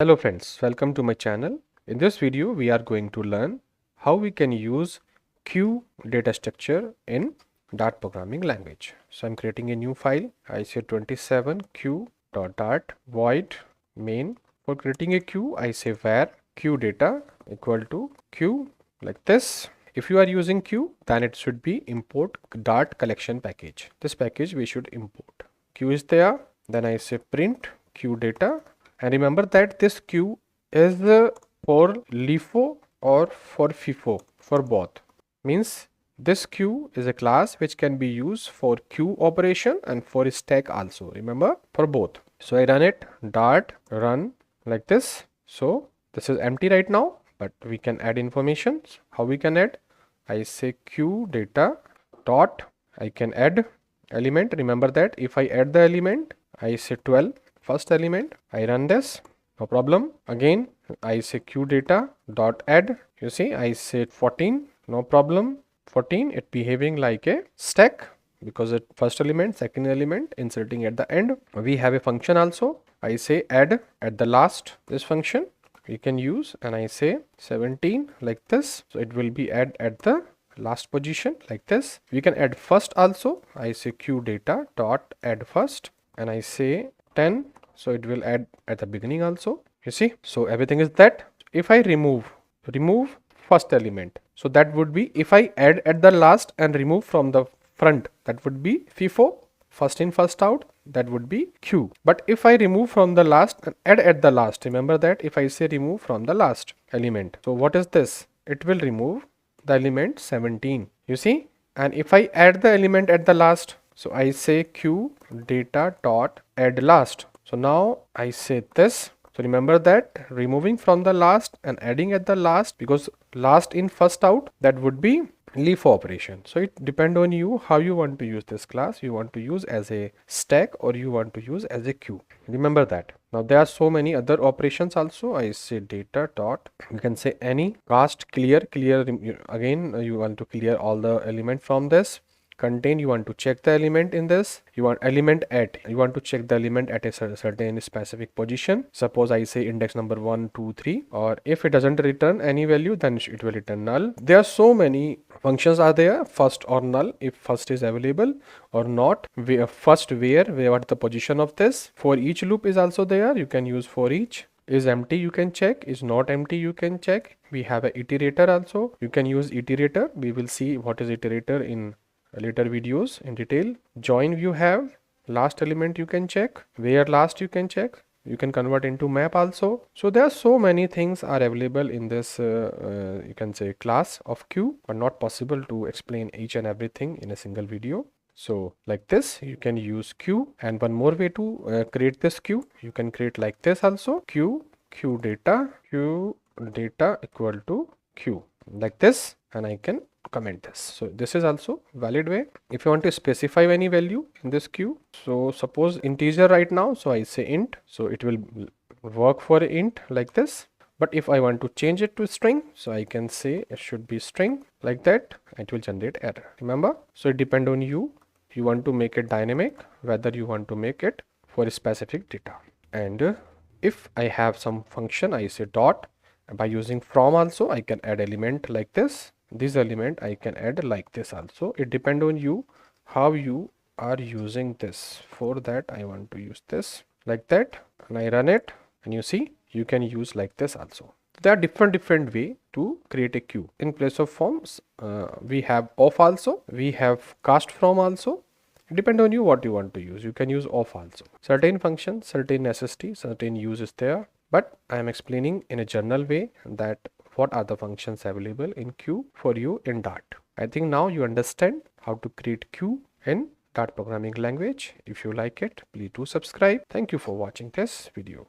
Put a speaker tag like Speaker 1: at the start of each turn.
Speaker 1: Hello friends, welcome to my channel. In this video, we are going to learn how we can use queue data structure in Dart programming language. So I'm creating a new file. I say 27 queue.dart void main. For creating a queue, I say var queue data equal to queue like this. If you are using queue, then it should be import Dart collection package. This package we should import. Queue is there. Then I say print queue data. And remember that this queue is for LIFO or for FIFO, for both. Means this queue is a class which can be used for queue operation and for stack also. Remember, for both. So I run it, dart run like this. So this is empty right now, but we can add information. How we can add? I say queue data dot, I can add element. Remember that if I add the element, I say 12. First element, I run this, no problem. Again, I say queue data dot add. You see, I say 14, no problem. 14, it behaving like a stack because it first element, second element, inserting at the end. We have a function also. I say add at the last. This function we can use, and I say 17 like this. So it will be add at the last position like this. We can add first also. I say queue data dot add first, and I say 10. So it will add at the beginning also. You see, so everything is that. If I remove first element, so that would be if I add at the last and remove from the front, that would be FIFO, first in first out, that would be queue. But if I remove from the last and add at the last, remember that if I say remove from the last element, so what is this? It will remove the element 17. You see, and if I add the element at the last, so I say queue data dot add last. So now I say this. So remember that removing from the last and adding at the last, because last in first out, that would be LIFO operation. So it depends on you how you want to use this class. You want to use as a stack or you want to use as a queue. Remember that. Now there are so many other operations also. I say data dot, you can say any cast clear. Again, you want to clear all the element from this. Contain, you want to check the element in this. You want element at, you want to check the element at a certain specific position. Suppose I say index number 1 2 3, or if it doesn't return any value, then it will return null. There are so many functions are there, first or null, if first is available or not. First where what the position of this. For each loop is also there. You can use for each. Is empty, you can check. Is not empty, you can check. We have a iterator also. You can use iterator. We will see what is iterator in later videos in detail. Join view have last element, you can check. Where last, you can check. You can convert into map also. So there are so many things are available in this you can say class of queue, but not possible to explain each and everything in a single video. So like this you can use queue. And one more way to create this queue, you can create like this also. Queue data equal to queue like this, and I can comment this. So this is also valid way. If you want to specify any value in this queue, so suppose integer right now, so I say int, so it will work for int like this. But if I want to change it to string, so I can say it should be string like that. It will generate error. Remember, so it depends on you. You want to make it dynamic, whether you want to make it for a specific data. And if I have some function, I say dot. By using from also, I can add element like this. This element I can add like this also. It depends on you how you are using this. For that I want to use this like that, and I run it, and you see you can use like this also. There are different way to create a queue. In place of forms, we have of also, we have cast from also. Depend on you what you want to use. You can use of also. Certain function, certain necessity, certain use is there. But I am explaining in a general way that what are the functions available in queue for you in Dart. I think now you understand how to create queue in Dart programming language. If you like it, please do subscribe. Thank you for watching this video.